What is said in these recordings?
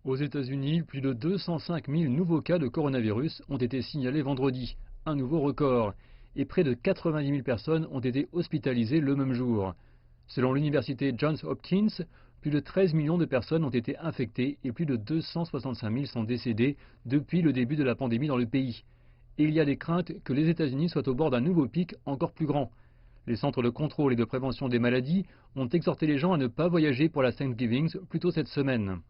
Aux États-Unis, plus de 205 000 nouveaux cas de coronavirus ont été signalés vendredi, un nouveau record, et près de 90 000 personnes ont été hospitalisées le même jour. Selon l'université Johns Hopkins, plus de 13 millions de personnes ont été infectées et plus de 265 000 sont décédées depuis le début de la pandémie dans le pays. Et il y a des craintes que les États-Unis soient au bord d'un nouveau pic encore plus grand. Les centres de contrôle et de prévention des maladies ont exhorté les gens à ne pas voyager pour la Thanksgiving plus tôt cette semaine.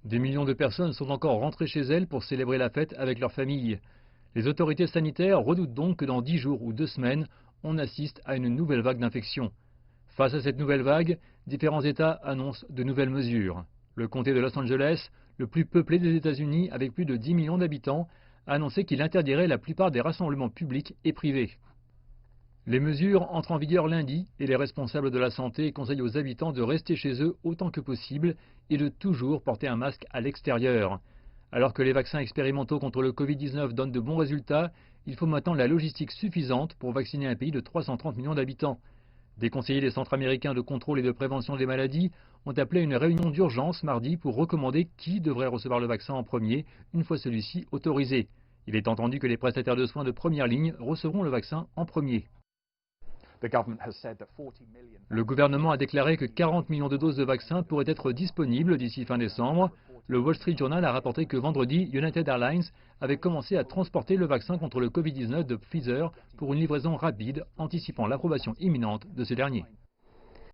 Des millions de personnes sont encore rentrées chez elles pour célébrer la fête avec leur famille. Les autorités sanitaires redoutent donc que dans 10 jours ou 2 semaines, on assiste à une nouvelle vague d'infections. Face à cette nouvelle vague, différents États annoncent de nouvelles mesures. Le comté de Los Angeles, le plus peuplé des États-Unis avec plus de 10 millions d'habitants, a annoncé qu'il interdirait la plupart des rassemblements publics et privés. Les mesures entrent en vigueur lundi et les responsables de la santé conseillent aux habitants de rester chez eux autant que possible et de toujours porter un masque à l'extérieur. Alors que les vaccins expérimentaux contre le Covid-19 donnent de bons résultats, il faut maintenant la logistique suffisante pour vacciner un pays de 330 millions d'habitants. Des conseillers des centres américains de contrôle et de prévention des maladies ont appelé une réunion d'urgence mardi pour recommander qui devrait recevoir le vaccin en premier une fois celui-ci autorisé. Il est entendu que les prestataires de soins de première ligne recevront le vaccin en premier. Le gouvernement a déclaré que 40 millions de doses de vaccins pourraient être disponibles d'ici fin décembre. Le Wall Street Journal a rapporté que vendredi, United Airlines avait commencé à transporter le vaccin contre le Covid-19 de Pfizer pour une livraison rapide, anticipant l'approbation imminente de ce dernier.